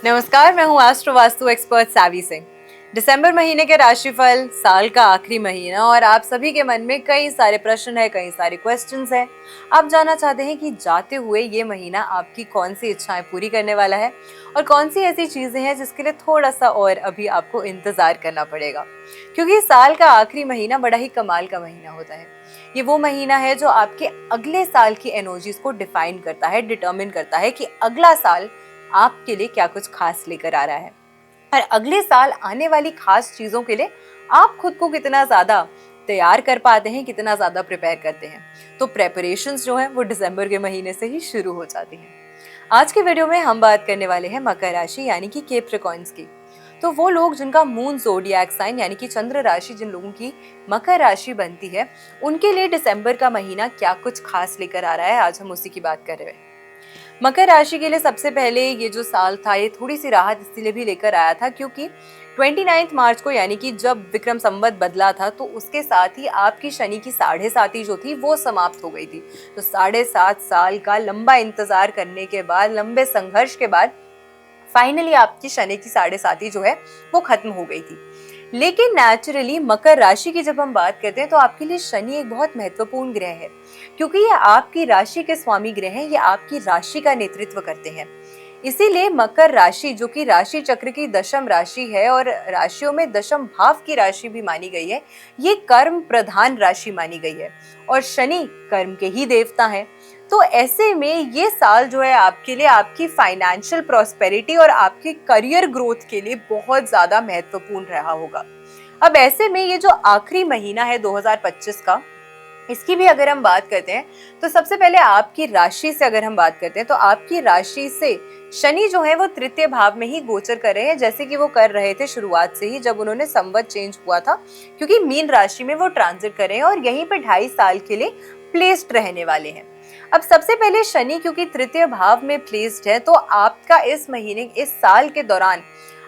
नमस्कार, मैं हूँ एस्ट्रो वास्तु एक्सपर्ट सावी सिंह। दिसंबर महीने के राशिफल, साल का आखिरी महीना और आप सभी के मन में कई सारे प्रश्न है, कई सारे क्वेश्चंस है। आप जानना चाहते हैं कि जाते हुए ये महीना आपकी कौन सी इच्छाएं पूरी करने वाला है और कौन सी ऐसी चीजें हैं जिसके लिए थोड़ा सा और अभी आपको इंतजार करना पड़ेगा, क्योंकि साल का आखिरी महीना बड़ा ही कमाल का महीना होता है। ये वो महीना है जो आपके अगले साल की एनर्जीज को डिफाइन करता है, डिटर्मिन करता है कि अगला साल आपके लिए क्या कुछ खास लेकर आ रहा है और अगले साल आने वाली खास चीजों के लिए आप खुद को कितना ज्यादा तैयार कर पाते हैं, कितना ज्यादा प्रिपेयर करते हैं। तो प्रेपरेशंस जो हैं वो दिसंबर के महीने से ही शुरू हो जाती हैं। आज के वीडियो में हम बात करने वाले हैं मकर राशि यानी कि कैप्रिकॉर्न्स की। तो वो लोग जिनका मून ज़ोडिएक साइन यानी कि चंद्र राशि, जिन लोगों की मकर राशि बनती है, उनके लिए दिसंबर का महीना क्या कुछ खास लेकर आ रहा है, आज हम उसी की बात कर रहे हैं। मकर राशि के लिए सबसे पहले ये जो साल था ये थोड़ी सी राहत इसलिए भी लेकर आया था क्योंकि 29 मार्च को यानी कि जब विक्रम संवत बदला था तो उसके साथ ही आपकी शनि की 7.5 जो थी वो समाप्त हो गई थी। तो 7.5 साल का लंबा इंतजार करने के बाद, लंबे संघर्ष के बाद फाइनली आपकी शनि की 7.5 जो है वो खत्म हो गई थी। लेकिन नेचुरली मकर राशि की जब हम बात करते हैं तो आपके लिए शनि एक बहुत महत्वपूर्ण ग्रह है, क्योंकि ये आपकी राशि के स्वामी ग्रह हैं, ये आपकी राशि का नेतृत्व करते हैं। इसीलिए मकर राशि, जो कि राशि चक्र की दशम राशि है और राशियों में दशम भाव की राशि भी मानी गई है, ये कर्म प्रधान राशि मानी गई है और शनि कर्म के ही देवता हैं। तो ऐसे में ये साल जो है आपके लिए आपकी फाइनेंशियल प्रॉस्पेरिटी और आपके करियर ग्रोथ के लिए बहुत ज्यादा महत्वपूर्ण रहा होगा। अब ऐसे में ये जो आखिरी महीना है 2025 का, इसकी भी अगर हम बात करते हैं तो सबसे पहले आपकी राशि से अगर हम बात करते हैं तो आपकी राशि से शनि जो है वो तृतीय भाव में ही गोचर कर रहे हैं, जैसे कि वो कर रहे थे शुरुआत से ही जब उन्होंने संवत चेंज हुआ था, क्योंकि मीन राशि में वो ट्रांजिट कर रहे हैं और यहीं पे 2.5 साल के लिए प्लेस्ड रहने वाले हैं। अब सबसे पहले शनि क्योंकि तृतीय भाव में प्लेस्ड है तो आपका इस महीने, इस साल के दौरान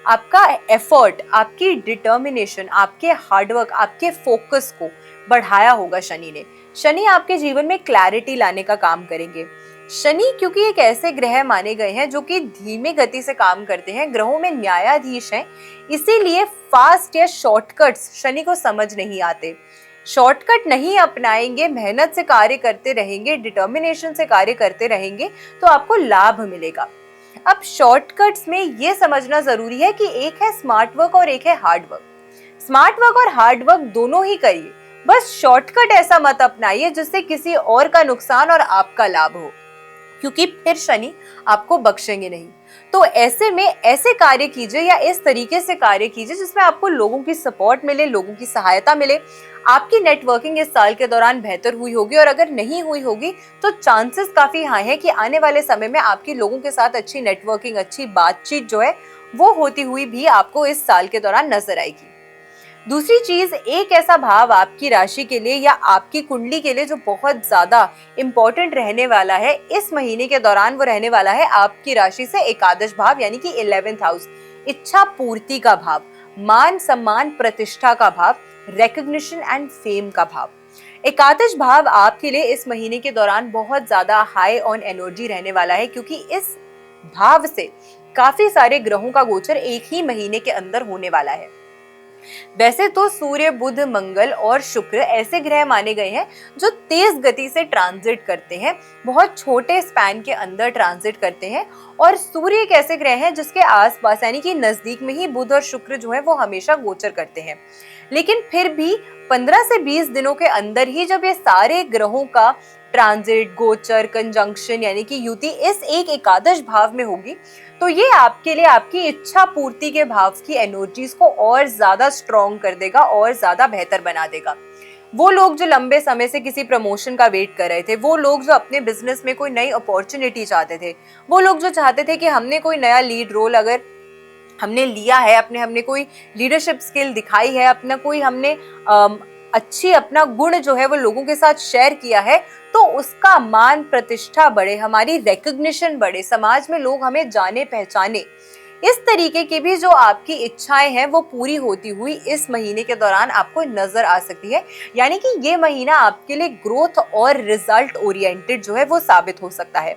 आपका एफर्ट, आपकी डिटर्मिनेशन, आपके हार्डवर्क, आपके फोकस को बढ़ाया होगा शनि ने। शनि आपके जीवन में क्लैरिटी लाने का काम करेंगे। शनि क्योंकि एक ऐसे ग्रह माने गए हैं जो कि धीमे गति से काम करते हैं, ग्रहों में न्यायाधीश हैं, इसीलिए फास्ट या शॉर्टकट्स शनि को समझ नहीं आते। शॉर्टकट नहीं अपनाएंगे, मेहनत से कार्य करते रहेंगे, डिटर्मिनेशन से कार्य करते रहेंगे तो आपको लाभ मिलेगा। अब शॉर्टकट्स में ये समझना जरूरी है कि एक है स्मार्ट वर्क और एक है हार्ड वर्क। स्मार्ट वर्क और हार्ड वर्क दोनों ही करिए, बस शॉर्टकट ऐसा मत अपनाइए जिससे किसी और का नुकसान और आपका लाभ हो, क्योंकि फिर शनि आपको बख्शेंगे नहीं। तो ऐसे में ऐसे कार्य कीजिए या इस तरीके से कार्य कीजिए जिसमें आपको लोगों की सपोर्ट मिले, लोगों की सहायता मिले। आपकी नेटवर्किंग इस साल के दौरान बेहतर हुई होगी और अगर नहीं हुई होगी तो चांसेस काफी हाई है कि आने वाले समय में आपकी लोगों के साथ अच्छी नेटवर्किंग, अच्छी बातचीत जो है वो होती हुई भी आपको इस साल के दौरान नजर आएगी। दूसरी चीज, एक ऐसा भाव आपकी राशि के लिए या आपकी कुंडली के लिए जो बहुत ज्यादा इंपॉर्टेंट रहने वाला है इस महीने के दौरान, वो रहने वाला है आपकी राशि से एकादश भाव यानी कि 11th हाउस, इच्छा पूर्ति का भाव, मान सम्मान प्रतिष्ठा का भाव, रिकॉग्निशन एंड फेम का भाव। एकादश भाव आपके लिए इस महीने के दौरान बहुत ज्यादा हाई ऑन एनर्जी रहने वाला है, क्योंकि इस भाव से काफी सारे ग्रहों का गोचर एक ही महीने के अंदर होने वाला है। वैसे तो सूर्य, बुध, मंगल और शुक्र ऐसे ग्रह माने गए हैं जो तेज गति से ट्रांजिट करते हैं, बहुत छोटे स्पैन के अंदर ट्रांजिट करते हैं, और सूर्य एक ऐसे ग्रह हैं जिसके आसपास यानी कि नजदीक में ही बुध और शुक्र जो है वो हमेशा गोचर करते हैं। लेकिन फिर भी 15 से 20 दिनों के अंदर ही जब ये सारे ग्रहों का ट्रांजिट, गोचर, कंजंक्शन यानी कि युति इस एक एकादश भाव में होगी तो ये आपके लिए आपकी इच्छा पूर्ति के भाव की एनर्जीज को और ज्यादा स्ट्रॉन्ग कर देगा और ज्यादा बेहतर बना देगा। वो लोग जो लंबे समय से किसी प्रमोशन का वेट कर रहे थे, वो लोग जो अपने बिजनेस में कोई नई अपॉर्चुनिटी चाहते थे, वो लोग जो चाहते थे कि हमने कोई नया लीड रोल अगर हमने लिया है, हमने कोई लीडरशिप स्किल दिखाई है, अपना कोई हमने अच्छी अपना गुण जो है वो लोगों के साथ शेयर किया है, तो उसका मान प्रतिष्ठा बढ़े, हमारी रिकॉग्निशन बढ़े, समाज में लोग हमें जाने पहचाने, इस तरीके की भी जो आपकी इच्छाएं हैं वो पूरी होती हुई इस महीने के दौरान आपको नजर आ सकती है। यानी कि ये महीना आपके लिए ग्रोथ और रिजल्ट ओरिएंटेड जो है वो साबित हो सकता है।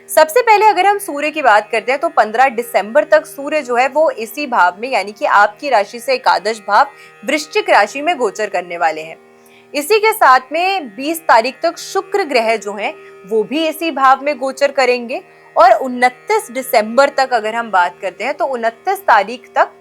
सबसे पहले अगर हम सूर्य की बात करते हैं तो 15 दिसंबर तक सूर्य जो है वो इसी भाव में यानी कि आपकी राशि से एकादश भाव वृश्चिक राशि में गोचर करने वाले हैं। इसी के साथ में 20 तारीख तक शुक्र ग्रह जो हैं वो भी इसी भाव में गोचर करेंगे और 29 दिसंबर तक अगर हम बात करते हैं तो 29 तारीख तक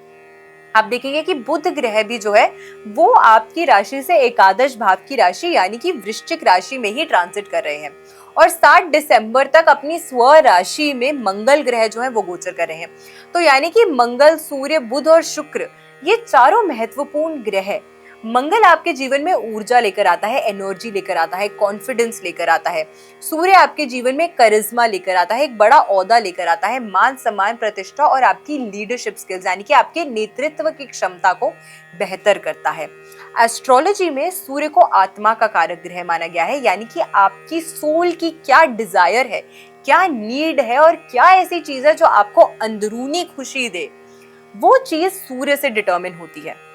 आप देखेंगे कि बुध ग्रह भी जो है वो आपकी राशि से एकादश भाव की राशि यानी कि वृश्चिक राशि में ही ट्रांजिट कर रहे हैं और 7 दिसंबर तक अपनी स्व राशि में मंगल ग्रह जो है वो गोचर कर रहे हैं। तो यानी कि मंगल, सूर्य, बुध और शुक्र ये चारों महत्वपूर्ण ग्रह, मंगल आपके जीवन में ऊर्जा लेकर आता है, एनर्जी लेकर आता है, कॉन्फिडेंस लेकर आता है। सूर्य आपके जीवन में करिश्मा लेकर आता है, एक बड़ा ओहदा लेकर आता है, मान सम्मान, प्रतिष्ठा और आपकी लीडरशिप स्किल्स यानी कि आपके नेतृत्व की क्षमता को बेहतर करता है। एस्ट्रोलॉजी में सूर्य को आत्मा का कारक ग्रह माना गया है, यानी कि आपकी सोल की क्या डिजायर है, क्या नीड है और क्या ऐसी चीज है जो आपको अंदरूनी खुशी दे, वो चीज सूर्य से डिटरमिन होती है।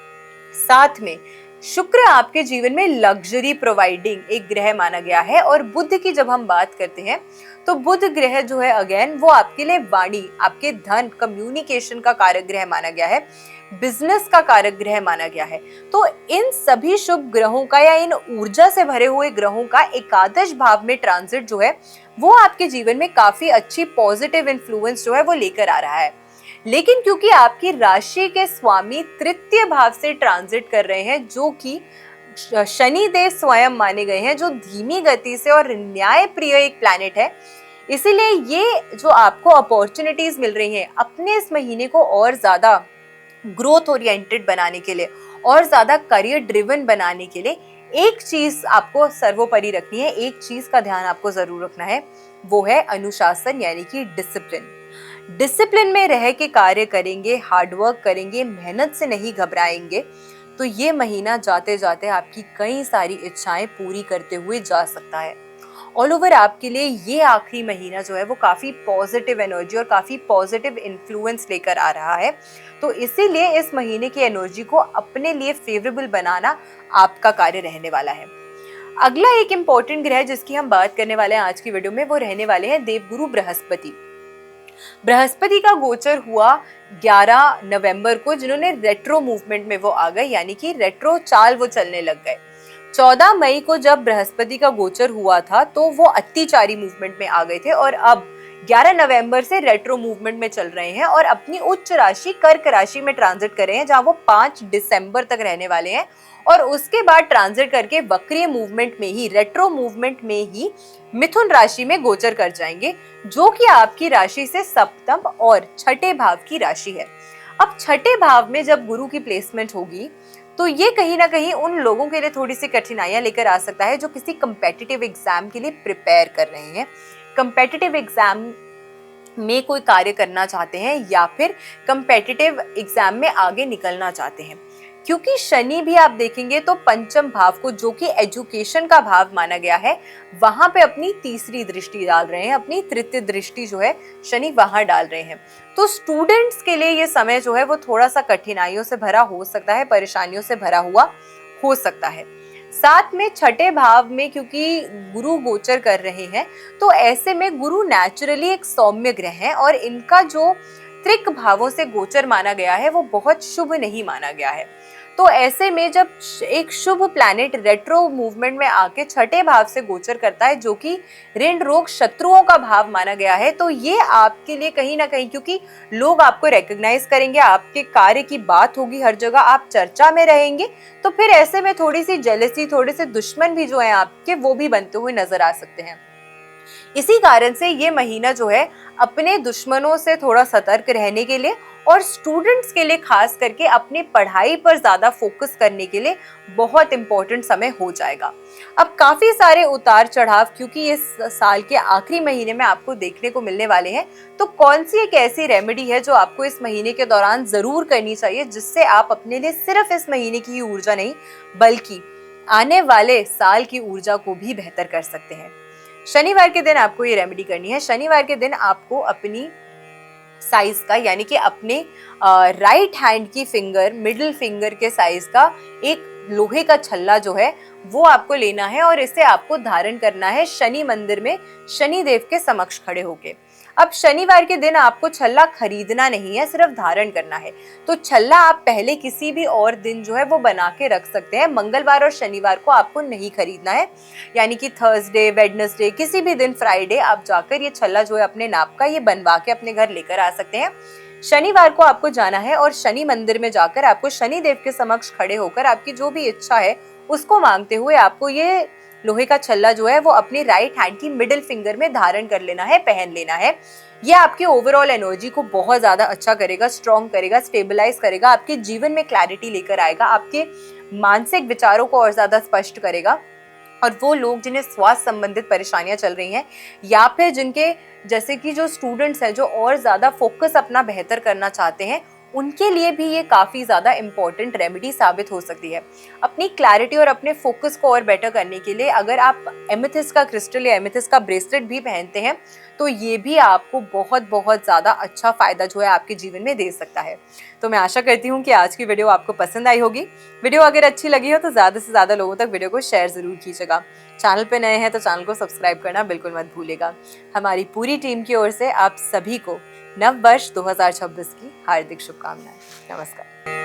साथ में शुक्र आपके जीवन में लग्जरी प्रोवाइडिंग एक ग्रह माना गया है और बुध की जब हम बात करते हैं तो बुध ग्रह जो है अगेन वो आपके लिए वाणी, आपके धन, कम्युनिकेशन का कारक ग्रह माना गया है, बिजनेस का कारक ग्रह माना गया है। तो इन सभी शुभ ग्रहों का या इन ऊर्जा से भरे हुए ग्रहों का एकादश भाव में ट्रांजिट जो है वो आपके जीवन में काफी अच्छी पॉजिटिव इन्फ्लुएंस जो है वो लेकर आ रहा है। लेकिन क्योंकि आपकी राशि के स्वामी तृतीय भाव से ट्रांजिट कर रहे हैं जो कि शनि देव स्वयं माने गए हैं, जो धीमी गति से और न्याय प्रिय एक प्लैनेट है, इसीलिए ये जो आपको अपॉर्चुनिटीज मिल रही हैं अपने इस महीने को और ज्यादा ग्रोथ ओरिएंटेड बनाने के लिए और ज्यादा करियर ड्रिवन बनाने के लिए एक चीज आपको सर्वोपरि रखनी है, एक चीज का ध्यान आपको जरूर रखना है, वो है अनुशासन यानी कि डिसिप्लिन। डिसिप्लिन में रह के कार्य करेंगे, हार्डवर्क करेंगे, मेहनत से नहीं घबराएंगे तो ये महीना जाते जाते आपकी कई सारी इच्छाएं पूरी करते हुए जा सकता है। ऑल ओवर आपके लिए ये आखिरी महीना जो है वो काफी पॉजिटिव एनर्जी और काफी पॉजिटिव इन्फ्लुएंस लेकर आ रहा है। तो इसीलिए इस महीने की एनर्जी को अपने लिए फेवरेबल बनाना आपका कार्य रहने वाला है। अगला एक इम्पोर्टेंट ग्रह जिसकी हम बात करने वाले हैं आज की वीडियो में वो रहने वाले हैं देवगुरु बृहस्पति। बृहस्पति का गोचर हुआ 11 नवंबर को, जिन्होंने रेट्रो मूवमेंट में वो आ गए यानी कि रेट्रो चाल वो चलने लग गए। 14 मई को जब बृहस्पति का गोचर हुआ था तो वो अतिचारी मूवमेंट में आ गए थे और अब 11 नवंबर से रेट्रो मूवमेंट में चल रहे हैं और अपनी उच्च राशि कर्क राशि में ट्रांजिट कर रहे हैं जहां वो 5 दिसंबर तक रहने वाले हैं और उसके बाद ट्रांजिट करके वक्रीय मूवमेंट में ही, रेट्रो मूवमेंट में ही मिथुन राशि में गोचर कर जाएंगे जो कि आपकी राशि से सप्तम और छठे भाव की राशि है। अब छठे भाव में जब गुरु की प्लेसमेंट होगी तो ये कहीं ना कहीं उन लोगों के लिए थोड़ी सी कठिनाइयां लेकर आ सकता है जो किसी कंपेटिटिव एग्जाम के लिए प्रिपेयर कर रहे हैं, कंपेटिटिव एग्जाम में कोई कार्य करना चाहते हैं या फिर कंपेटिटिव एग्जाम में आगे निकलना चाहते हैं। क्योंकि शनि भी आप देखेंगे तो पंचम भाव को, जो कि एजुकेशन का भाव माना गया है, वहां पे अपनी तीसरी दृष्टि डाल रहे हैं, अपनी तृतीय दृष्टि जो है शनि वहां डाल रहे हैं। तो स्टूडेंट्स के लिए ये समय जो है वो थोड़ा सा कठिनाइयों से भरा हो सकता है, परेशानियों से भरा हुआ हो सकता है। साथ में छठे भाव में क्योंकि गुरु गोचर कर रहे हैं तो ऐसे में गुरु नेचुरली एक सौम्य ग्रह है और इनका जो त्रिक भावों से गोचर माना गया है वो बहुत शुभ नहीं माना गया है। तो ऐसे में जब एक शुभ प्लैनेट रेट्रो मूवमेंट में आके छठे भाव से गोचर करता है जो कि ऋण रोग शत्रुओं का भाव माना गया है, तो ये आपके लिए कहीं ना कहीं, क्योंकि लोग आपको रिकॉग्नाइज करेंगे, आपके कार्य की बात होगी हर जगह, आप चर्चा में रहेंगे, तो फिर ऐसे में थोड़ी सी जेलसी, थोड़े से दुश्मन भी जो है आपके वो भी बनते हुए नजर आ सकते हैं। इसी कारण से ये महीना जो है अपने दुश्मनों से थोड़ा सतर्क रहने के लिए और स्टूडेंट्स के लिए खास करके अपनी पढ़ाई पर ज्यादा फोकस करने के लिए बहुत इंपॉर्टेंट समय हो जाएगा। अब काफी सारे उतार चढ़ाव क्योंकि इस साल के आखिरी महीने में आपको देखने को मिलने वाले हैं, तो कौन सी एक ऐसी रेमेडी है जो आपको इस महीने के दौरान जरूर करनी चाहिए जिससे आप अपने लिए सिर्फ इस महीने की ऊर्जा नहीं बल्कि आने वाले साल की ऊर्जा को भी बेहतर कर सकते हैं। शनिवार के दिन आपको ये रेमेडी करनी है। शनिवार के दिन आपको अपनी साइज का यानी कि अपने राइट हैंड की फिंगर, मिडिल फिंगर के साइज का एक लोहे का छल्ला जो है वो आपको लेना है और इसे आपको धारण करना है शनि मंदिर में शनि देव के समक्ष खड़े होके। अब शनिवार के दिन आपको छल्ला खरीदना नहीं है, सिर्फ धारण करना है। तो छल्ला आप पहले किसी भी और दिन जो है वो बना के रख सकते हैं। मंगलवार और शनिवार को आपको नहीं खरीदना है, यानी कि थर्सडे, वेडनेसडे, किसी भी दिन, फ्राइडे आप जाकर ये छल्ला जो है अपने नाप का ये बनवा के अपने घर लेकर आ सकते हैं। शनिवार को आपको जाना है और शनि मंदिर में जाकर आपको शनि देव के समक्ष खड़े होकर आपकी जो भी इच्छा है उसको मांगते हुए आपको ये लोहे का छल्ला जो है वो अपनी राइट हैंड की मिडिल फिंगर में धारण कर लेना है, पहन लेना है। ये आपकी ओवरऑल एनर्जी को बहुत ज्यादा अच्छा करेगा, स्ट्रॉन्ग करेगा, स्टेबलाइज करेगा, आपके जीवन में क्लैरिटी लेकर आएगा, आपके मानसिक विचारों को और ज्यादा स्पष्ट करेगा। और वो लोग जिन्हें स्वास्थ्य संबंधित परेशानियां चल रही हैं या फिर जिनके जैसे कि जो स्टूडेंट्स हैं जो और ज्यादा फोकस अपना बेहतर करना चाहते हैं, उनके लिए भी ये काफी ज्यादा इंपॉर्टेंट रेमेडी साबित हो सकती है। अपनी क्लैरिटी और अपने फोकस को और बेटर करने के लिए अगर आप एमेथिस्ट का क्रिस्टल या एमेथिस्ट का ब्रेसलेट भी पहनते हैं तो ये भी आपको बहुत बहुत ज्यादा अच्छा फायदा जो है आपके जीवन में दे सकता है। तो मैं आशा करती हूँ कि आज की वीडियो आपको पसंद आई होगी। वीडियो अगर अच्छी लगी हो तो ज्यादा से ज्यादा लोगों तक वीडियो को शेयर जरूर कीजिएगा। चैनल पे नए हैं तो चैनल को सब्सक्राइब करना बिल्कुल मत भूलिएगा। हमारी पूरी टीम की ओर से आप सभी को नव वर्ष 2026 की हार्दिक शुभकामनाएं। नमस्कार।